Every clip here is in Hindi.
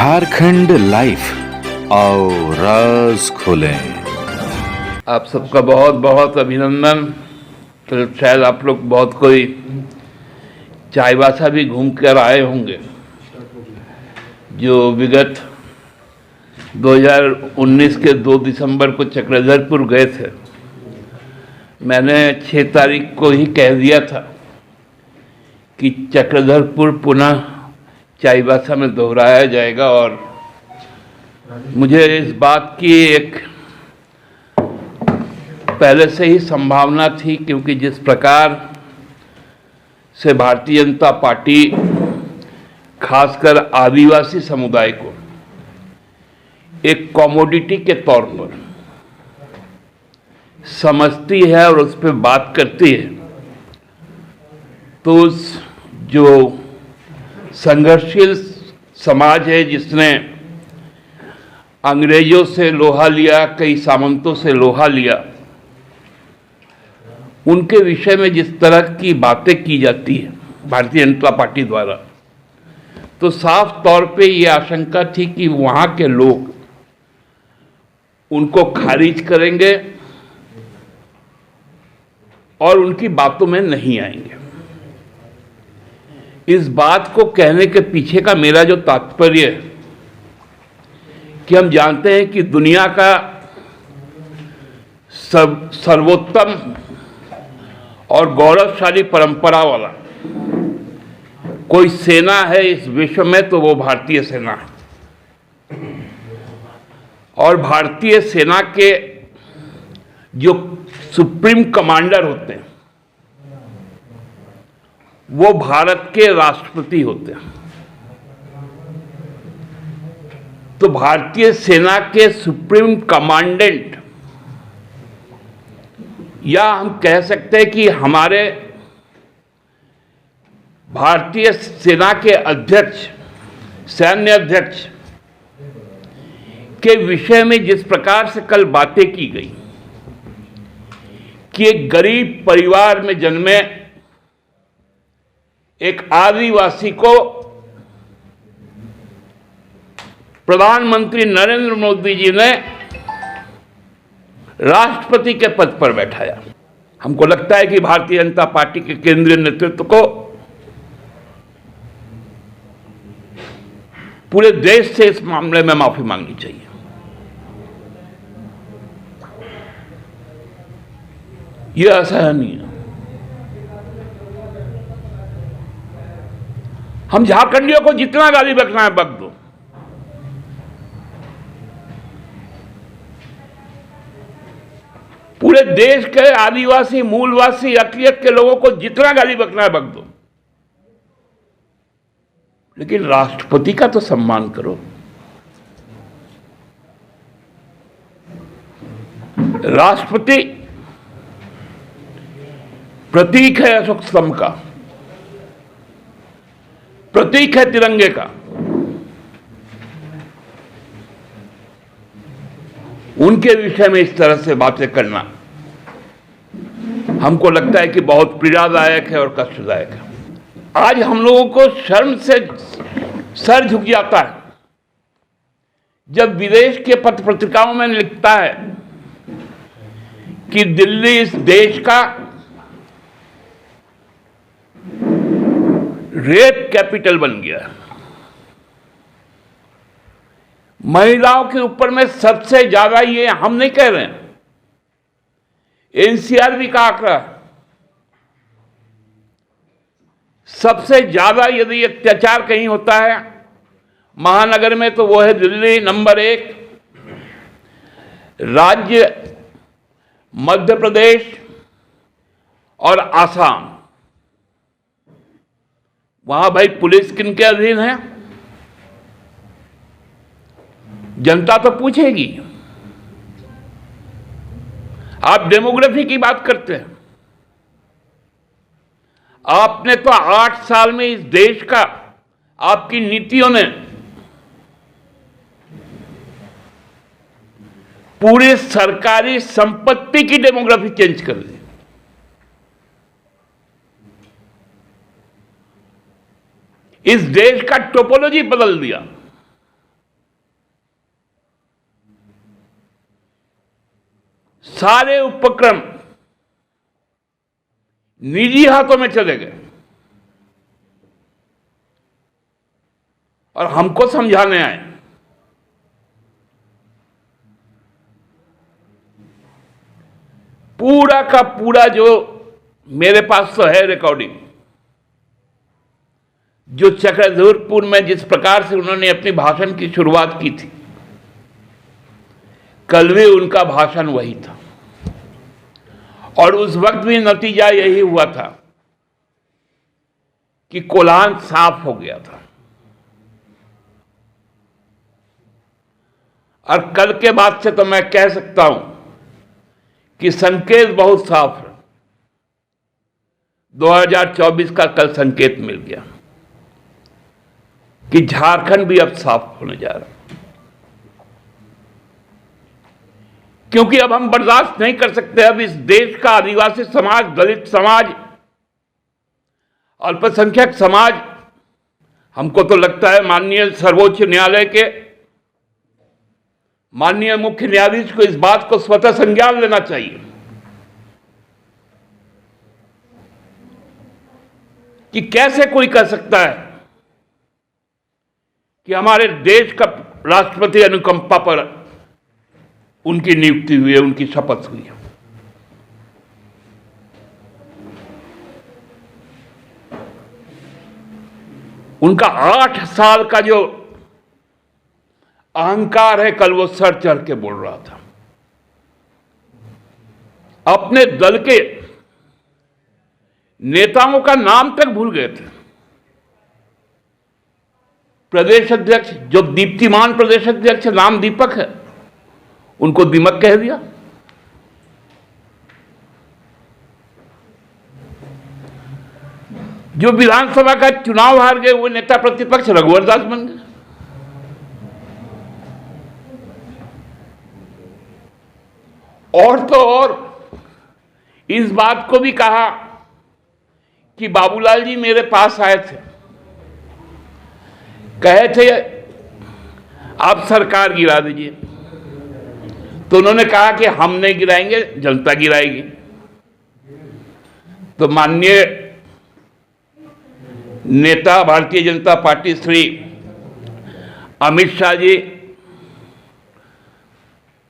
झारखंड लाइफ आओ राज खोलें। आप सबका बहुत बहुत अभिनंदन। तो शायद आप लोग बहुत कोई चाईबासा भी घूम कर आए होंगे, जो विगत 2019 के 2 दिसंबर को चक्रधरपुर गए थे। मैंने 6 तारीख को ही कह दिया था कि चक्रधरपुर पुनः चाईबासा में दोहराया जाएगा, और मुझे इस बात की एक पहले से ही संभावना थी, क्योंकि जिस प्रकार से भारतीय जनता पार्टी खासकर आदिवासी समुदाय को एक कमोडिटी के तौर पर समझती है और उस पर बात करती है, तो उस जो संघर्षशील समाज है, जिसने अंग्रेजों से लोहा लिया, कई सामंतों से लोहा लिया, उनके विषय में जिस तरह की बातें की जाती है भारतीय जनता पार्टी द्वारा, तो साफ तौर पे ये आशंका थी कि वहाँ के लोग उनको खारिज करेंगे और उनकी बातों में नहीं आएंगे। इस बात को कहने के पीछे का मेरा जो तात्पर्य है कि हम जानते हैं कि दुनिया का सर्वोत्तम और गौरवशाली परंपरा वाला कोई सेना है इस विश्व में, तो वो भारतीय सेना है। और भारतीय सेना के जो सुप्रीम कमांडर होते हैं वो भारत के राष्ट्रपति होते हैं। तो भारतीय सेना के सुप्रीम कमांडेंट, या हम कह सकते हैं कि हमारे भारतीय सेना के अध्यक्ष, सैन्य अध्यक्ष के विषय में जिस प्रकार से कल बातें की गई कि एक गरीब परिवार में जन्मे एक आदिवासी को प्रधानमंत्री नरेंद्र मोदी जी ने राष्ट्रपति के पद पर बैठाया। हमको लगता है कि भारतीय जनता पार्टी के केंद्रीय नेतृत्व को पूरे देश से इस मामले में माफी मांगनी चाहिए। यह असहनीय है। हम झारखंडियों को जितना गाली बकना है बक दो, पूरे देश के आदिवासी, मूलवासी, अकलियत के लोगों को जितना गाली बकना है बक दो, लेकिन राष्ट्रपति का तो सम्मान करो। राष्ट्रपति प्रतीक है अशोक स्तंभ का, प्रतीक है तिरंगे का। उनके विषय में इस तरह से बातें करना हमको लगता है कि बहुत पीड़ादायक है और कष्टदायक है। आज हम लोगों को शर्म से सर झुक जाता है जब विदेश के पत्र पत्रिकाओं में लिखता है कि दिल्ली इस देश का रेप कैपिटल बन गया। महिलाओं के ऊपर में सबसे ज्यादा, ये हम नहीं कह रहे हैं, एनसीआरबी का आंकड़ा, सबसे ज्यादा यदि अत्याचार कहीं होता है महानगर में तो वो है दिल्ली। नंबर 1 राज्य मध्य प्रदेश और आसाम। वहां भाई पुलिस किनके अधीन है? जनता तो पूछेगी। आप डेमोग्राफी की बात करते हैं। आपने तो 8 साल में इस देश का, आपकी नीतियों ने पूरी सरकारी संपत्ति की डेमोग्राफी चेंज कर दी। इस देश का टोपोलॉजी बदल दिया। सारे उपक्रम निजी हाथों में चले गए और हमको समझाने आए। पूरा का पूरा जो मेरे पास तो है रिकॉर्डिंग, जो चक्रधरपुर में जिस प्रकार से उन्होंने अपनी भाषण की शुरुआत की थी, कल भी उनका भाषण वही था और उस वक्त भी नतीजा यही हुआ था कि कोल्हान साफ हो गया था। और कल के बाद से तो मैं कह सकता हूं कि संकेत बहुत साफ है। 2024 का कल संकेत मिल गया कि झारखंड भी अब साफ होने जा रहा है, क्योंकि अब हम बर्दाश्त नहीं कर सकते। अब इस देश का आदिवासी समाज, दलित समाज, अल्पसंख्यक समाज, हमको तो लगता है माननीय सर्वोच्च न्यायालय के माननीय मुख्य न्यायाधीश को इस बात को स्वतः संज्ञान लेना चाहिए कि कैसे कोई कह सकता है कि हमारे देश का राष्ट्रपति अनुकंपा पर उनकी नियुक्ति हुई है, उनकी शपथ हुई है। उनका 8 साल का जो अहंकार है, कल वो सर चढ़ के बोल रहा था। अपने दल के नेताओं का नाम तक भूल गए थे। प्रदेश अध्यक्ष, जो दीप्तिमान प्रदेश अध्यक्ष नाम दीपक है, उनको दीमक कह दिया। जो विधानसभा का चुनाव हार गए वो नेता प्रतिपक्ष रघुवर दास बन गए। और तो और इस बात को भी कहा कि बाबूलाल जी मेरे पास आए थे, कहे थे आप सरकार गिरा दीजिए, तो उन्होंने कहा कि हम नहीं गिराएंगे, जनता गिराएगी। तो माननीय नेता भारतीय जनता पार्टी श्री अमित शाह जी,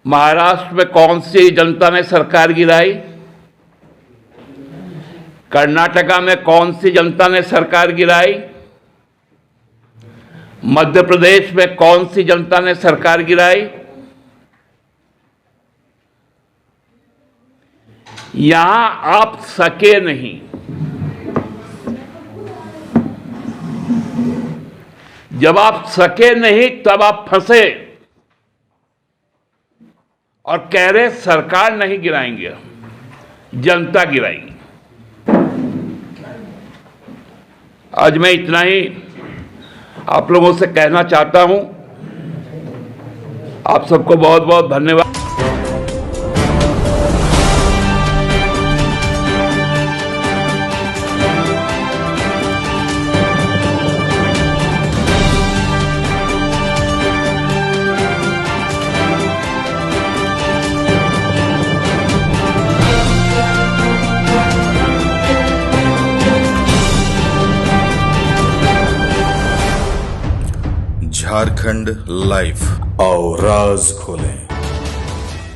महाराष्ट्र में कौन सी जनता ने सरकार गिराई, कर्नाटका में कौन सी जनता ने सरकार गिराई, मध्य प्रदेश में कौन सी जनता ने सरकार गिराई, यहां आप सके नहीं। जब आप सके नहीं तब आप फंसे और कह रहे सरकार नहीं गिराएंगे, जनता गिराएगी। आज मैं इतना ही आप लोगों से कहना चाहता हूं। आप सबको बहुत बहुत धन्यवाद। झारखंड लाइफ, आओ राज खोलें।